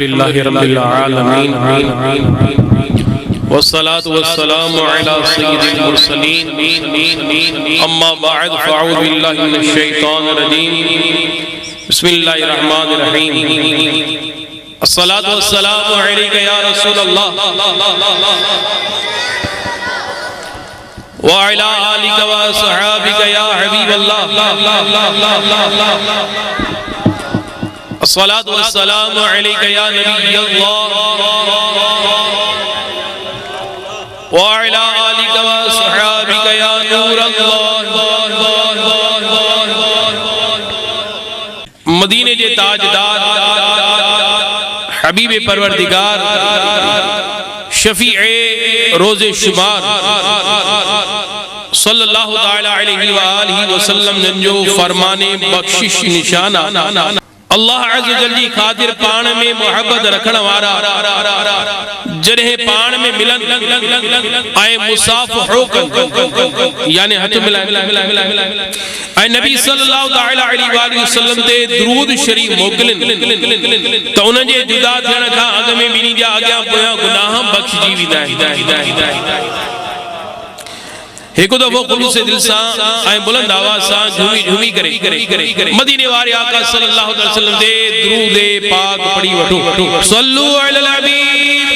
लिल्लाहि रब्बिल आलमीन वस्सलातु वस्सलामु अला सय्यिदिल मुरसलीन अम्मा बअद फअऊज़ु बिल्लाहि मिनश शैतानिर रजीम बिस्मिल्लाहिर रहमानिर रहीम अस्सलातु वस्सलामु अलैका या रसूलल्लाह व अला आलिका व असहाबिका या हबीबल्लाह अस्सलातु वस्सलामु अलैका या नबियल्लाह व अला आलिका व असहाबिका या नूरल्लाह। मदीने जे ताजदार हबीब परवरदिगार शफीए रोज़े शुमार सल्लल्लाहु ताला अलैहि व आलिहि वसल्लम जो फरमाने बख्शिश निशाना अल्लाह अज़्ज़ व जल जी खातिर पाण में मोहब्बत रखण वारा जॾहिं पाण में मिलन ऐं मुसाफ़हो कन यानी हथ मिलाए ऐं नबी सल्लल्लाहु ताला अलैहि वसल्लम ते दुरूद शरीफ मोकिलिन त उन जे जुदा थियण खां अॻु में ॿिन्ही जा अॻियां पोयां गुनाह बख़्शिजी वेंदा आहिनि। एक दफ़ो ख़ुलूस दिल सां ऐं बुलंद आवाज़ सां झूमी झूमी करे मदीने वारे आका सल्लल्लाहु अलैहि वसल्लम दे दुरूद पाक पढ़ी वठो सल्लु अलल हबीब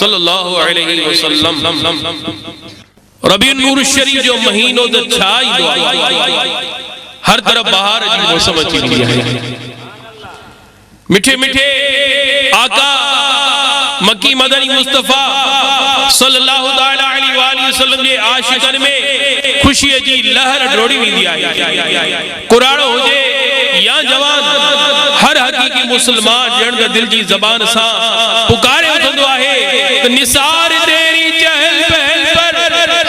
सल्लल्लाहु अलैहि वसल्लम। रबीउन नूर शरीफ जो महीनो त छा ईंदो आहे, हर तरफ बहार जी मौसम अची वेंदी आहे। मिठे मिठे आका मक्की मदनी मुस्तफा सल्लल्लाहु ताला अलैहि वसल्लम जे आशिकन में खुशी जी लहर डोड़ी वेंदी आहे। कुराड़ो हुजे या जवान, हर हकीकी मुसलमान ॼण त दिल जी ज़बान सां पुकारे उथंदो आहे त निसार तेरी चहल पहल पर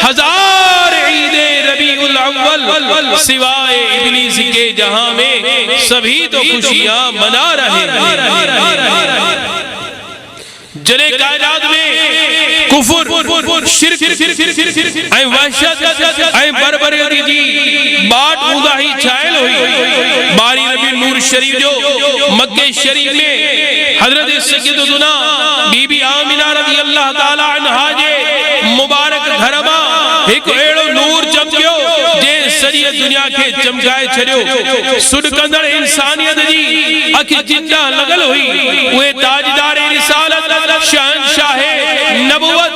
हजार ईद रबीउल अव्वल सिवाय इब्लीस के जहां में सभी तो खुशियां मना रहे हैं। जरे कायनात में कुफर शिरक ऐं वहशत ऐं बरबरी जी बाट उदाही छायल हुई। बारी रबी नूर शरीफ जो मक्के शरीफ में हजरत सय्यदतुना बीबी आमिना रज़ी अल्लाह ताला अन्हा जे मुबारक घर मां हिकु अहिड़ो नूर चमकियो जे सॼी दुनिया खे चमकाए छॾियो। सुॾकंदड़ इंसानियत जी अखि जिंदा लॻल हुई। उहे ताजदार रिसालत शहंशाह नबुवत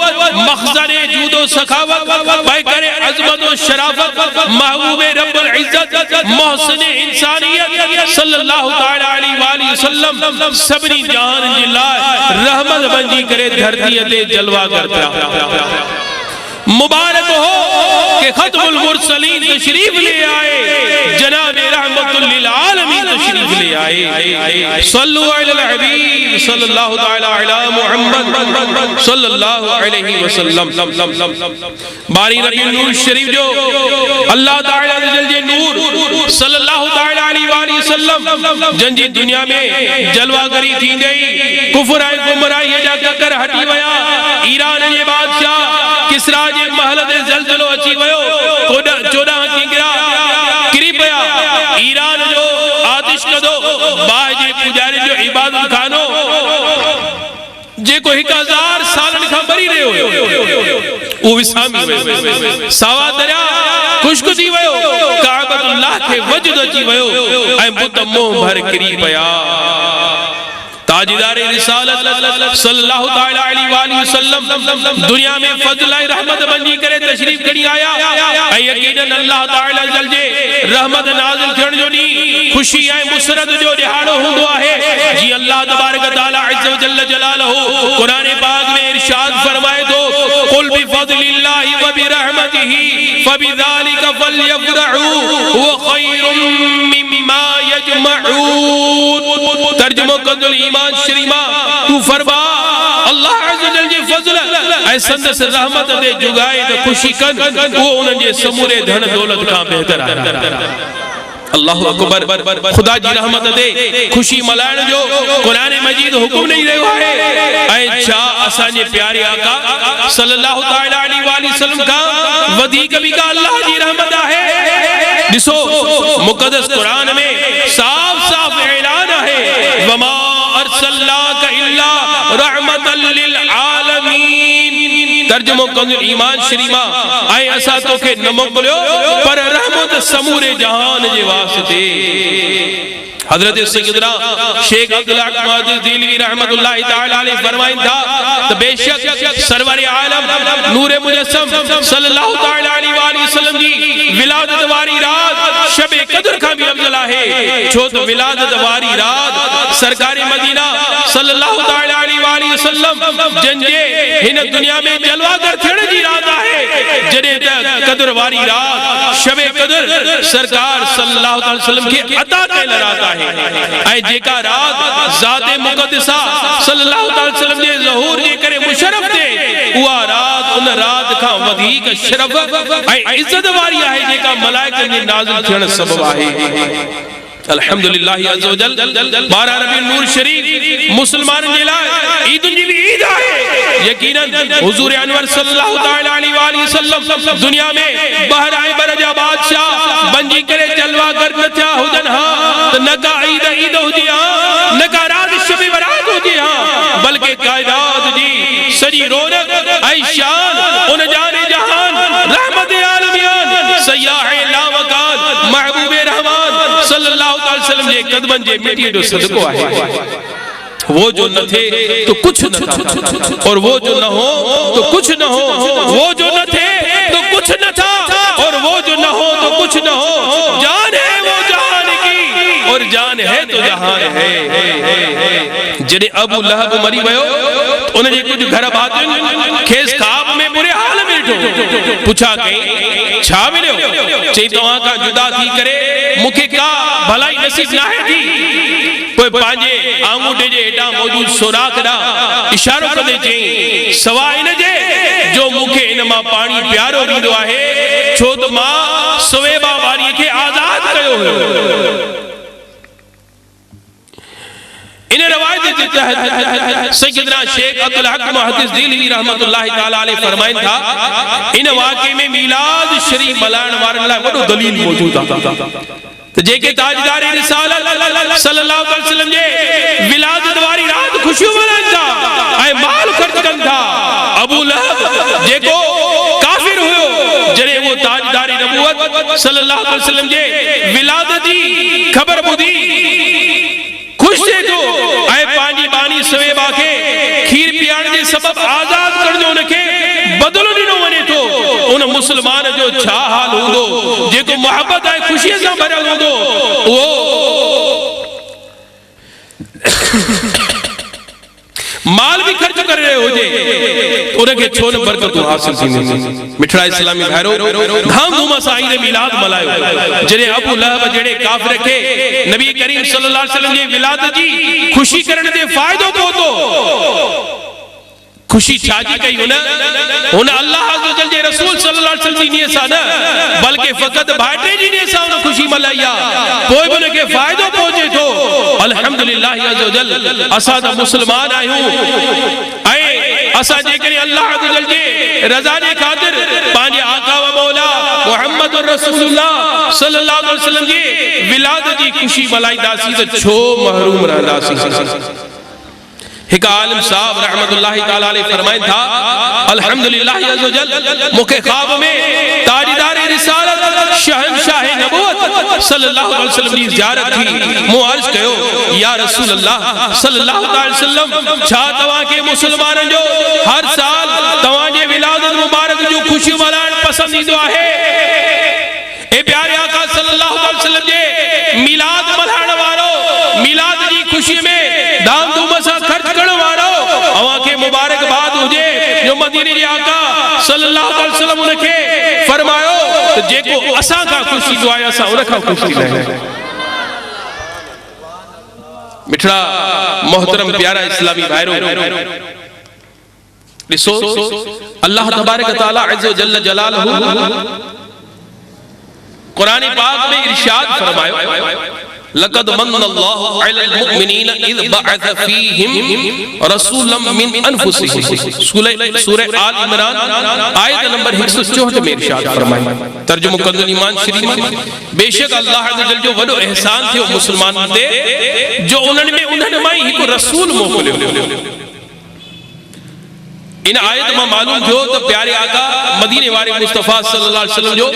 मखज़न जूदो सखावत पैकर अज़मत व शराफत महबूब रब्बुल इज्जत मोहसिन इंसानियत सल्लल्लाहु ताला अलैहि वसल्लम सभिनी जहान जे लाइ रहमत बणजी करे धरती ते जलवा करता। मुबारक हो कि खत्मुल मुरसलीन तशरीफ ले आए, जनाब रहमतुल लिल आलमीन तशरीफ ले आए। सल्लु अलल हबीब सल्लल्लाहु ताला अला मुहम्मद सल्लल्लाहु अलैहि वसल्लम। बारी रबी नूर शरीफ जो अल्लाह ताला जल जे नूर सल्लल्लाहु ताला अलैहि वसल्लम जंजी दुनिया में जलवागरी थी गई। कुफर ऐं गुमराही जा चक्कर हटी वया। ईरान जे बादशाह किसरा जे महल ते ज़लज़लो अची वयो। 14 किंगरा किरी पिया। ईरान जो आतिश कदो बाह जे पुजारी जो इबादत खानो जेको 1000 सालन खां बरी रहियो उहो विसामी वियो। सावा दरिया खुश्क थी वियो। काबतुल्लाह खे वजद अची वियो ऐं बुत मोह भर किरी पिया। ताजदार रिसालत सल्लल्लाहु ताला अलैहि वसल्लम दुनिया में फज़ल ऐं रहमत बणजी करे तशरीफ खणी आया। ऐं यकीनन अल्लाह ताला जल जे रहमत नाज़िल थियण जो ॾींहुं खुशी ऐं मुसरत जो ॾिहाड़ो हूंदो आहे। जी अल्लाह तबारक ताला अज़्ज़ व जल्ल जलालहू कुरान पाक में इरशाद फरमाए थो कुल बिफ़ज़लिल्लाहि व बिरहमतिही फबिज़ालिका फलयफ़रहू हुवा ख़ैरुम मिम्मा यजमऊन। तर्जुमो कंदुल ईमान शरीमा तू फरमा अल्लाह अज़्ज़ व जल जी फज़ल ऐं संदस रहमत दे जुगाए त खुशी कन वो उन्हनि जे समूरे धन दौलत खां बेहतर आहे। अल्लाहु अकबर। खुदा जी रहमत दे खुशी मल्हाइण जो कुरान मजीद हुकुम नहीं रहियो आहे। ऐं छा असांजे प्यारे आका सल्लल्लाहु ताला अलैहि वसल्लम खां वधीक बि का अल्लाह जी रहमत आहे। ॾिसो मुक़द्दस कुरान में साफ साफ ऐलान है अरसलनाका इल्ला रहमतल लिल आलमीन। तर्जुमो कंजुल ईमान शरीमा आए असा तोखे न मोकलियो पर रहमत समूरे जहान जे वास्ते। हजरत सैयदना शेख अब्दुल्लाह मुहद्दिस दिलवी रहमतुल्लाहि तआला अलैहि फरमाइन था तो बेशक सरवर आलम नूर मुजस्सम सल्लल्लाहु तआला अलैहि वसल्लम जी विलादत वारी रात शबे कदर का भी अफजल है। छो तो विलादत वारी रात सरकार मदीना सल्लल्लाहु तआला अलैहि वसल्लम जंजे हिन दुनिया में जलवागर थियण जी रात है। जडे कदर वारी रात शबे कदर सरकार सल्लल्लाहु अलैहि वसल्लम के अता कयल रात है। ऐ जेका रात ज़ाते मुक़द्दसा सल्लल्लाहु अलैहि वसल्लम जे ज़हूर जे करे मुशर्रफ थे उहा रात उन रात का वधीक शरफ ऐ इज्जत वारी है जेका मलाइकन जे नाज़िल थियण सबब है। अल्हम्दुलिल्लाह अज़्ज़ व जल 12 रबीउल नूर शरीफ मुसलमान जे लाए ईद जी भी ईद है। यकीनन हुजूर अनवर सल्लल्लाहु तआला अलैहि वसल्लम दुनिया में बहराए बरजा बादशाह बंजी करे जलवा कर न थिया हुजन हा त न का ईद ईद हुजी हा न का रात शब बरात हुजी हा बल्कि कायनात जी सजी रौनक ऐ शान उन जाने जहान रहमत आलमीन सयाह लावकान महबूब रहमान सल्लल्लाहु अलैहि वसल्लम जे कदमन जे मिट्टी जो सदको है। वो जो न थे तो कुछ न था और वो जो न हो तो कुछ न हो। वो जो न थे तो कुछ न था और वो जो न हो तो कुछ न हो। जान है वो जहान की और जान है तो जहान है। जडे अबू लहब मरी वयो उन जे कुछ घर भातिन खेस ख्वाब में बुरे हाल में ॾिठो। पुछा कई छा मिलियो? चई तव्हां का जुदा थी करे मुखे का भलाई नसीब ना है थी। कोई पांजे आंगूठे जे हेठा मौजूद सोराख दा इशारो कंदे चई सवाइ इन जे जो मुखे इन मां पानी प्यारो ॾींदो आहे छो त मां सुवेबा वारी खे आजाद कयो हो। इन रवायत के तहत सैयदना शेख अब्दुल हक मुहद्दिस दिलवी रहमतुल्लाहि तआला अलैहि फरमाइन था इन वाक़े में मिलाद शरीफ मल्हाइण वारनि लाइ वॾो दलील मौजूद आहे। तो जेके ताजदार रिसालत सल्लल्लाहु अलैहि वसल्लम जे विलादत वारी रात खुशियों मनाइन था ऐ माल खर्च कन था। अबू लहब जेको काफिर हुयो जडे वो ताजदार नबूवत सल्लल्लाहु अलैहि वसल्लम जे विलादत जी खबर ॿुधी खुश थे तो ऐ पांजी बानी सवेबा के खीर पियाण जे सबब आजाद कर जो उनके बदलो ॾिनो वने तो उन मुसलमान जो छा हाल हूंदो जेको मोहब्बत ऐं खुशी से भरियल हूंदो। वो माल भी खर्च कर रहे हो जे उनके छो न बरकतूं हासिल थींदियूं। मिठड़ा इस्लामी भाइरो धाम धूम सां ईद मिलाद मल्हायो। जॾहिं अबू लहब जहिड़े काफ़िर खे नबी करीम सल्लल्लाहु अलैहि वसल्लम जी विलादत जी खुशी करण ते फ़ाइदो पहुतो। खुशी छाजी कई हुन अल्लाह अज़्ज़ व जल जे रसूल सल्लल्लाहु अलैहि वसल्लम जी नियत सां न बल्कि फ़क़त भाइटे जी नियत सां उन खुशी मल्हाई आहे। पोइ बि उनखे फ़ाइदो पहुचे थो। अल्हम्दुलिल्लाह अज़्ज़ व जल असां त मुस्लमान आहियूं ऐं असां जेकॾहिं अल्लाह अज़्ज़ व जल जे रज़ा जे ख़ातिर पंहिंजे आका व मौला मुहम्मद रसूलुल्लाह सल्लल्लाहु अलैहि वसल्लम जी विलादत जी खुशी मल्हाईंदासीं त छो महरूम रहंदासीं। एक आलिम साहब रहमतुल्लाहि तआला अलैहि फरमाइन था अल्हम्दुलिल्लाह अज़्ज़ व जल मुखे ख्वाब में ताजदार रिसालत शहंशाह नबूवत सल्लल्लाहु अलैहि वसल्लम जी ज़ियारत थी। मूं अर्ज़ कयो या रसूल अल्लाह सल्लल्लाहु अलैहि वसल्लम छा तव्हां के मुसलमाननि जो हर साल तव्हां जे विलादत मुबारक जो खुशी मल्हाइण पसंद ईंदो आहे? ए प्यारे आका सल्लल्लाहु अलैहि वसल्लम जे मिलाद मल्हाइण वारो मिलाद जी खुशी में धाम धूम सां खर्च करण वारो अवां खे मुबारकबाद हुजे जो मदीने जे आका सल्लल्लाहु अलैहि वसल्लम उनखे फरमायो त जेको असां खां खुशी जो आहे असां उन खां खुशी लहे। मिठड़ा मोहतरम प्यारा इस्लामी भाइरो ॾिसो अल्लाह तबारक तआला अज़्ज़ व जल्ल जलालहू कुरान पाक में इरशाद फरमायो लक़द मन्नल्लाहु अलल मुमिनीना इज़ बअथ फीहिम रसूलन मिन अनफुसिहिम। सूरह आल इमरान आयत नंबर 164 में इरशाद फरमाई। तर्जुमो कंजुल ईमान शरीफ में बेशक अल्लाह अज़्ज़ वजल जो वॾो एहसान थियो मुस्लमान ते जो उन्हनि में उन्हनि मां हिक रसूल मोकिलियो। इन आयत में मालूम थियो तो प्यारे आका मदीने वाले मुस्तफा सल्लल्लाहु अलैहि वसल्लम जो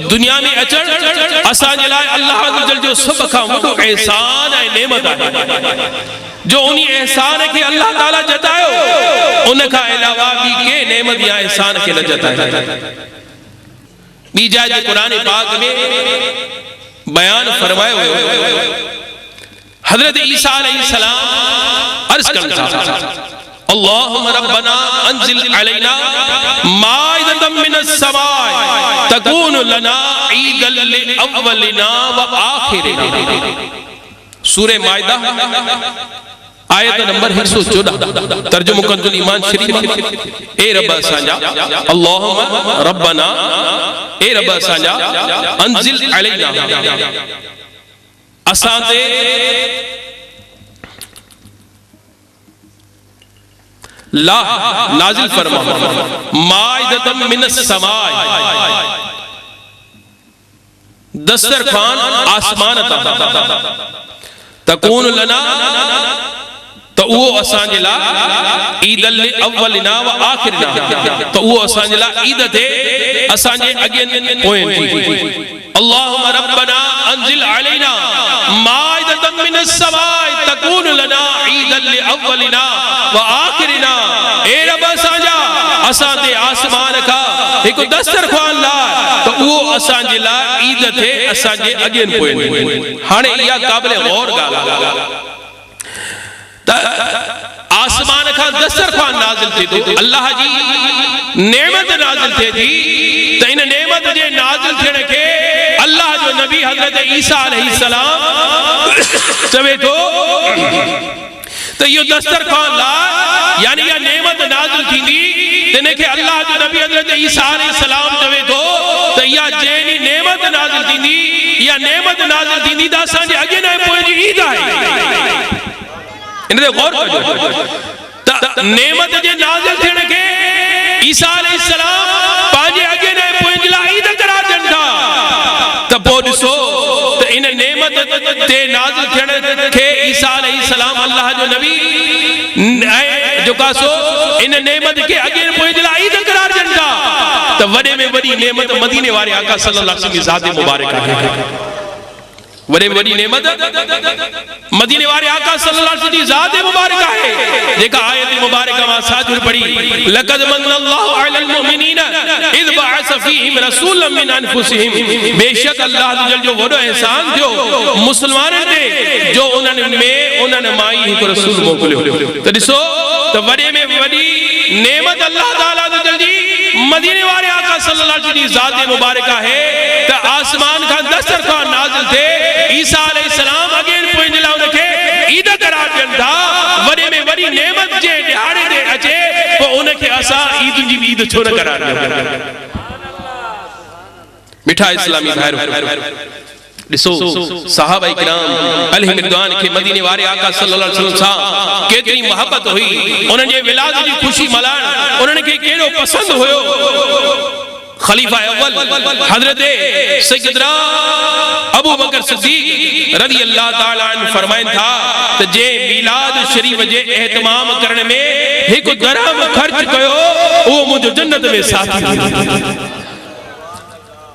दुनिया में अचण असां जे लाइ अल्लाह अज़्ज़ वजल जो सब खां वॾो एहसान ऐं नेमत आहे जो उन एहसान के अल्लाह ताला जतायो उन खां अलावा ॿी के नेमत या एहसान के न जताए। ॿी जाइ कुरान पाक में बयान फरमायो हजरत ईसा अलैहिस्सलाम अर्ज करन था अल्लाहुम्मा रब्बना अंजिल अलैना माइदतम मिनस समाए तकूनु लना ईदल लिअव्वलिना व आखिरिना। सूरह माइदा आयत नंबर 114 तर्जुमो कंजुल ईमान शरीफ में ए रब असांजा अल्लाहुम्मा रब्बना ए रब असांजा अंजिल अलैना असां ते ला नाजिल फरमा माइदतम मिनस समाए दस्तरखान आसमान ता तकून लना तो वो असां जे ला ईदल अव्वलिना व आखिरिना तो वो असां जे ला ईद थे असां जे अॻियन पोयन थी। अल्लाहुम्मा रब्बना अंजिल अलैना माइदतम मिनस समाए तकून लना ईदल अव्वलिना व आखिरिना। ए रब असांजा असां ते आसमान का एक दस्तरखान ला तो वो असां जे ला ईद थे असां जे अॻियन पोयन। हाणे इहा क़ाबिल गौर ॻाल्हि आहे आसमान का दस्तरखान नाज़िल थे तो अल्लाह जी नेमत नाज़िल थे थी तो इन नेमत जे नाज़िल थियण के अल्लाह जो नबी हजरत ईसा अलैहिस्सलाम चवे तो यो दस्तरखान ला यानी या नेमत नाज़िल थींदी तने के अल्लाह जो नबी हजरत ईसा अलैहिस्सलाम चवे तो या जेनी नेमत नाज़िल थींदी या नेमत नाज़िल थींदी दा असां जे अॻे न पोइ जी ईद आहे। इन ते गौर कजो त नेमत जे नाज़िल थियण के ईसा अलैहिस्सलाम पंहिंजे अॻे न पोइ जी ला ईद करार ॾियनि था त पोइ ॾिसो त इन नेमत ते नाज़िल थियण के ईसा अलैहिस्सलाम अल्लाह जो नबी जो कासो इन नेमत के अॻे पोइ जी ला ईद करार ॾियनि था त वॾे में वॾी नेमत मदीने वारे आका सल्लल्लाहु अलैहि वसल्लम जी ज़ात मुबारक आहे। वॾे में वॾी नेमत मदीने वारे आका सल्लल्लाहु अलैहि वसल्लम जी ज़ात मुबारक आहे जेका आयत मुबारक मां साजुर पढ़ी लक़द मन्नल्लाहु अलल मुमिनीना इज़ बअस फीहिम रसूलन मिन अनफुसिहिम। बेशक अल्लाह जो वॾो एहसान थियो मुसलमाननि ते जो उन्हनि मां ई हिकु रसूल मोकिलियो। त ॾिसो त वॾे में वॾी नेमत अल्लाह ताला जी मदीने वारे आका सल्लल्लाहु अलैहि वसल्लम जी ज़ात मुबारक आहे त आसमान खां दस्तरखान नाज़िल थे ईसा अलैहिस्सलाम अॻे पोइ ला उनखे ईद करार ॾियनि था। वॾे में वॾी नेमत जे ॾियारे ते अचे पोइ उनखे असां ईद जी ईद छो न करार ॾियूं। मिठा इस्लामी भाइरो ॾिसो सहाबा इकराम अलैहिम रिदवान के मदीने वारे आका सल्लल्लाहु अलैहि वसल्लम सां केतिरी मोहब्बत हुई उन्हनि जे विलादत जी खुशी मल्हाइण उन्हनि खे केॾो पसंद हुयो। खलीफा अव्वल हजरत सैयदना अबू बकर सिद्दीक रज़ी अल्लाह ताला अन्हु फरमाइन था त जे मिलाद शरीफ जे एहतमाम करण में हिकु दरहम खर्च कयो वो मुझे जन्नत में साथी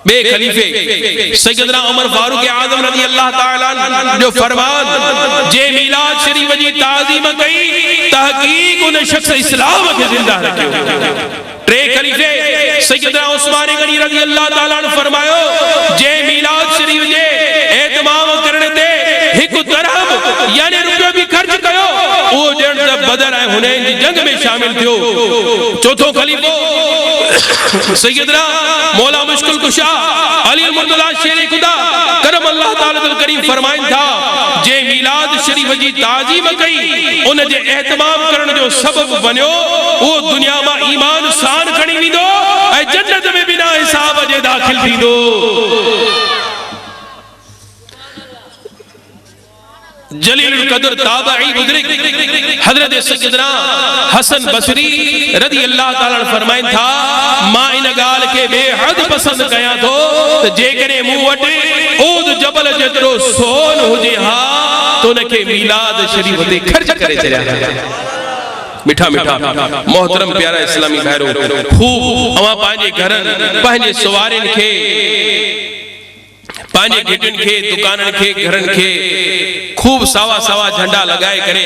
बे खलीफे सैयदना उमर फारूक आजम रज़ी अल्लाह ताला अन्हु जो फरमान जे मिलाद शरीफ जी ताज़ीम कई तहकीक उन शख्स इस्लाम के जिंदा रखियो। टे खलीफे सैयदना उस्मान गनी रज़ी अल्लाह ताला अन्हु फरमायो जे मिलाद शरीफ जे एहतमाम करने ते हिकु दरहम यानी रुपयो भी खर्च कयो वो जण बदर ऐं हुनैन जी जंग में शामिल थियो। चौथो खलीफो सैयदना मौला मुश्किल कुशा अली मुर्तजा शेर खुदा करम अल्लाह ताला अल करीम फरमाइन था जे मिलाद शरीफ जी ताज़ीम कई उन जे एहतमाम करण जो सबब बनियो वो दुनिया में ईमान शान खणी विंदो ऐं जन्नत में बिना हिसाब जे दाखिल थींदो। जलील कदर ताबई बुजुर्ग हजरत सैयदना हसन बसरी रदी अल्लाह ताला फरमाइन था मां इन गाल के बेहद पसंद कया तो जे करे मुंह वट ओद जबल जेतरो सोन हुजे हा तो नके मिलाद शरीफ ते खर्च करे चलिया मिठा मिठा मोहतरम प्यारा इस्लामी भाइरो खूब अवा पांजे घरन पांजे सवारिन के पांजे गिटन के दुकानन के घरन के खूब सावा सावा झंडा लगाए करे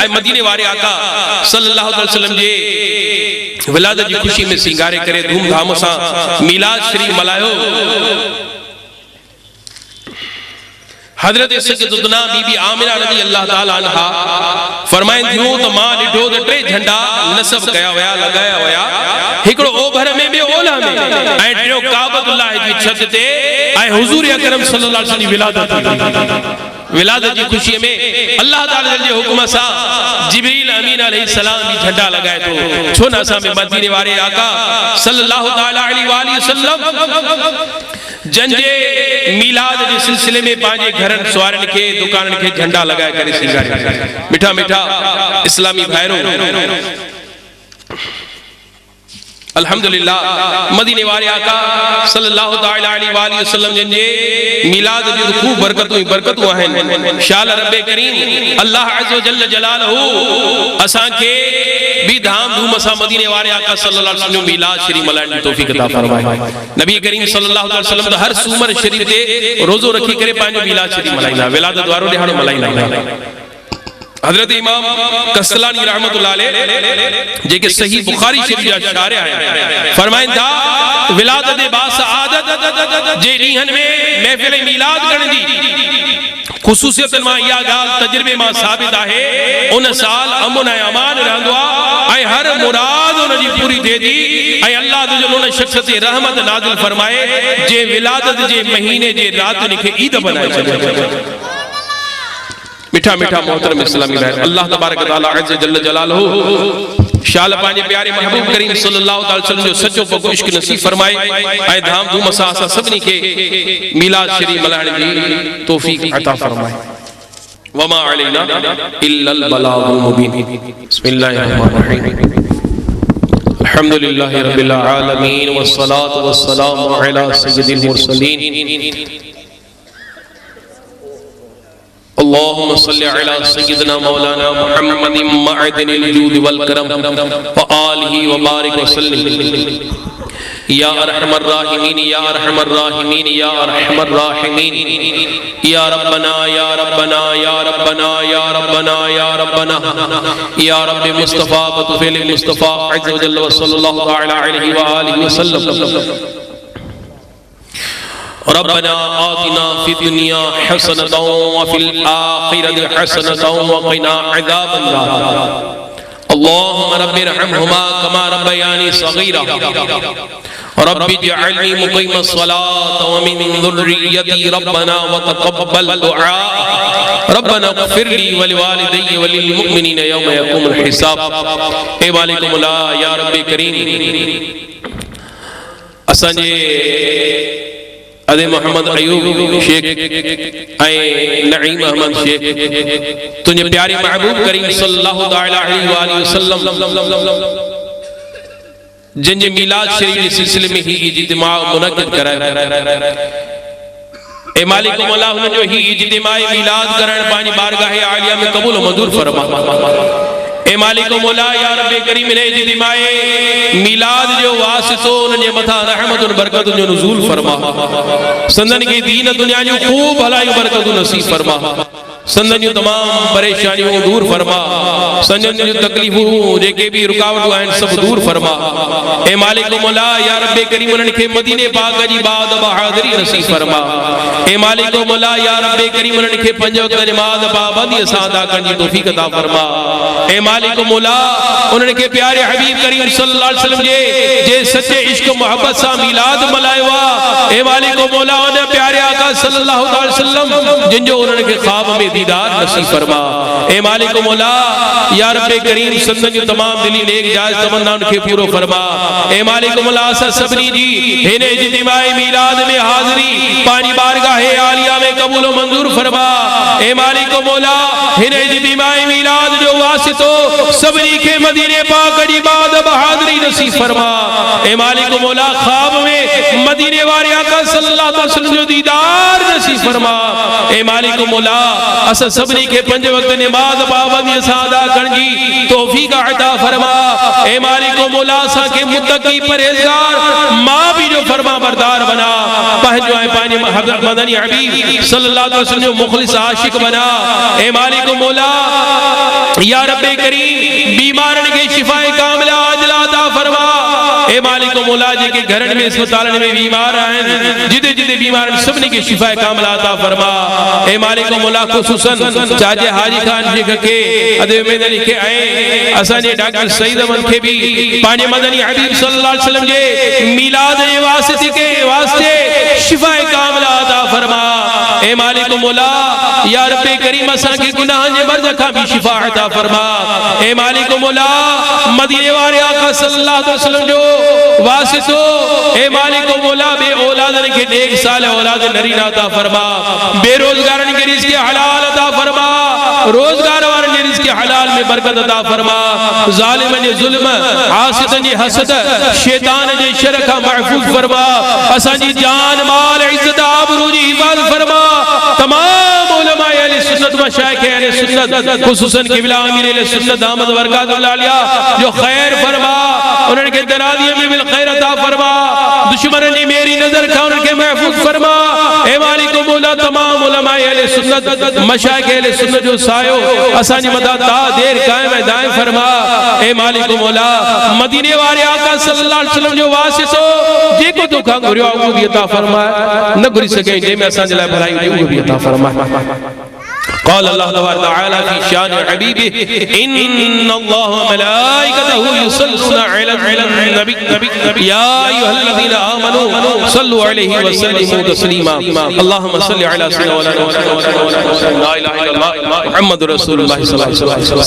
ऐ मदीने वारे आका सल्लल्लाहु अलैहि वसल्लम जे विलादत जी खुशी में सिंगारे करे धूमधाम सा मिलाद शरीफ मलायो। हजरत सैयदना बीबी आमिना रज़ी अल्लाह ताला अन्हा फरमाइन थियो त मां ॾिठो त टे झंडा नसब कया वया लगाया वया हिकड़ो ओभर में बे ओलह में ऐं टियो काबतुल्लाह जी छत ते ऐं हुजूर अकरम सल्लल्लाहु अलैहि वसल्लम विलादत की खुशी में अल्लाह ताला जे हुक्म सा जिब्रील अमीन अलैहि सलाम भी झंडा लगाए तो छो ना सा में मदीने वाले आका सल्लल्लाहु ताला अलैहि वसल्लम जंजे मिलाद के सिलसिले में पांजे घरन सवारन के दुकानन के झंडा लगाए करे सिंगार मिठा मिठा इस्लामी भाइरो अल्हम्दुलिल्लाह मदीने वाले आका सल्लल्लाहु ताला अलैहि वसल्लम जंजे मिलाद जो खूब बरकतूं आहिन शाल रब्बे करीम अल्लाह अज़्ज़ व जल्ल जलालहू असा के भी धाम धूम सा मदीने वाले आका सल्लल्लाहु अलैहि वसल्लम मिलाद शरीफ मल्हाइण जी तौफीक अता फरमाए। नबी करीम सल्लल्लाहु अलैहि वसल्लम तो हर सूमर शरीफ ते रोजो रखी करे पांजो मिलाद शरीफ मल्हाइंदा विलादत वारो दिहाड़ो मल्हाइंदा। हजरत इमाम कसलानी रहमतुल्लाह अलैह जेके सही बुखारी शरीफ जा शारे आया फरमाइन था विलादत बासआदत जे ॾींहनि में महफिल मिलाद करण जी ख़ुसूसियत मां इहा ॻाल्हि तजुर्बे मां साबित आहे उन साल अमन ऐं अमान रहंदो आहे ऐं हर मुराद उन जी पूरी थिए थी ऐं अल्लाह जो उन शख्स ते रहमत नाज़िल फरमाए जे विलादत जे महीने जे राति खे ईद बनाए छॾे। मिठा मिठा मोहतरम इस्लामी भाई अल्लाह तबारक तआला अज़्ज़ जल्ल जलालहू शाल पांजे प्यारे महबूब करीम सल्लल्लाहु अलैहि वसल्लम जो सच्चो पको इश्क नसीब फरमाए ऐं धाम धूम सां असां सभिनी खे मिलाद शरीफ मल्हाइण जी तौफीक अता फरमाए। वमा अलैना इल्लल बलागुल मुबीन। बिस्मिल्लाहिर रहमानिर रहीम अल्हम्दुलिल्लाहि रब्बिल आलमीन वस्सलातु वस्सलामु अला सय्यिदिल मुरसलीन अल्लाहुम्मा सल्लि अला सय्यिदिना मौलाना मुहम्मदिन मअदिनिल जूद वल करम व आलिहि व बारिक व सल्लिम या अरहमर राहिमीन या अरहमर राहिमीन या अरहमर राहिमीन या रब्बना या रब्बना या रब्बना या रब्बना या रब्बना या रब्बे मुस्तफा बतुफिल मुस्तफा अज़्ज़ व जल्ल व सल्लल्लाहु तआला अलैहि व आलिहि व सल्लम रब्बना आतिना फिद दुनिया हसनतन व फिल आखिरति हसनतन व क़िना अज़ाबन्नार अल्लाहुम्मा रब्बिरहमहुमा कमा रब्बयानी सगीरा रब्बि इजअलनी मुक़ीमस सलाति व मिन ज़ुर्रिय्यती रब्बना व तक़ब्बल दुआ रब्बना इग़फिरली व लिवालिदैया व लिल मुमिनीना यौम यक़ूमुल हिसाब। ए वालिकुमुल्लाह या रब्बे करीम असांजे अदे मोहम्मद अयूब शेख ऐं नईम अहमद शेख तुझे प्यारे महबूब करीम सल्लल्लाहु अलैहि वसल्लम जिनके मिलाद शरीफ के सिलसिले में ही इज्तिमा मुनक्किद कराया ए मालिक मौला हुन जो ही इज्तिमा मिलाद करण पांच बारगाह आलिया में कबूल मंजूर फरमा। ए मालिक मौला या रब्बे करीम ने इज्तिमाए मिलाद जो वासितो उनजे मथा रहमत और बरकत जो नुज़ूल फरमा संदन की दीन दुनिया जो खूब भलाई बरकत नसीब फरमा संदन जो तमाम परेशानियों दूर फरमा संदन जो तकलीफों जेके भी रुकावट आइन सब दूर फरमा। ए मालिक मौला या रब्बे करीम उनन के मदीने पाक जी बाद बहादुरी नसीब फरमा। ए मालिक मौला या रब्बे करीम उनन के पंज वक्त नमाज पाबंदी से अदा करने की तौफीक अता फरमा। ए मालिक मौला उनन के प्यारे हबीब करीम सल्लल्लाहु अलैहि वसल्लम जे सच्चे इश्क मोहब्बत सा मिलाद मलायवा ए मालिक मौला उन प्यारे आका सल्लल्लाहु अलैहि वसल्लम जिन जो उनन के ख्वाब में दीदार नसीब फरमा। ए मालिक मौला या रब्बे करीम सदन जो तमाम दिली नेक जायज तमन्ना उनके पूरो फरमा। ए मालिक मौला असा सबनी जी हिने इज्तिमाई मिलाद में हाजिरी पानी बारगाह आलिया में कबूल मंजूर फरमा। ए मालिक मौला हिने इज्तिमाई मिलाद जो वासितो सबनी के मदीने पाक दी बाद बहादुरी नसीब फरमा। ए मालिक मौला ख्वाब में मदीने वाले आका सल्लल्लाहु अलैहि वसल्लम जो दीदार नसीब फरमा। ए मालिक मौला असा सबनी के पंज वक्त नमाज पाबंदी सादा करन जी तौफीक अता फरमा। ए मालिक मौला सा के मुत्तकी परहेजगार मां भी जो फरमा बरदार बना। पहजो है पानी हजरत मदनी हबीब सल्लल्लाहु अलैहि वसल्लम जो मुखलिस आशिक बना। ए मालिक मौला या रब्बे करीम बीमारन के शिफाए कामिला अजला अता फरमा। ए मालिक मौला जी के घरन में अस्पतालन में बीमार हैं जिदे जिदे बीमार सबने के शिफाए कामिला अता फरमा। ए मालिक मौला खुसूसन चाचे हाजी खान जी के अदे में लिखे आए असाने डॉक्टर सईद अहमद के भी पानी मदनी हबीब सल्लल्लाहु अलैहि वसल्लम जे मिलाद वास्ते के वास्ते शिफाए कामिला अता फरमा। ए मालिक मौला या रब्बे करीम असा के गुनाह जे मर्ज का भी शिफा अता फरमा। ए मालिक मौला मदीने वाले आका सल्लल्लाहु अलैहि वसल्लम जो वासितो ए मालिक मौला बे औलादन के नेक साल औलाद नरीना अता फरमा। बेरोजगारन के रिज़्क़ हलाल अता फरमा। रोजगार वाले रिज़्क़ हलाल में बरकत अता फरमा। जालिमन जुल्म हासिदन हसद शैतान जे शर का महफूज फरमा। असानी जान माल इज्जत आबरू जी हिफाजत फरमा। तमाम उलमा अहले सुन्नत व शायख अहले सुन्नत खुसूसन किबला अमीर अहले सुन्नत दामद बरकातुल आलिया जो खैर फरमा उनके दरादियों में बिल खैर अता फरमा। दुश्मन ने मेरी नजर का उनके महफूज फरमा। ए मालिक मौला तमाम उलमा अहले सुन्नत मशाइख अहले सुन्नत जो सायो असानी मदद ता देर कायम दाएं फरमा। ए मालिक मौला मदीने वाले आका सल्लल्लाहु अलैहि वसल्लम जो वासितो जेको तो का गुरियो वो भी अता फरमा न गुरी सके जे में असा जला भलाई वो भी अता फरमा। قال الله تعالى في شان حبيبه إن الله وملائكته يصلون على النبي يا أيها الذين آمنوا صلوا عليه وسلموا تسليما اللهم صل على سيدنا لا إله إلا الله محمد رسول الله صلى الله عليه وسلم.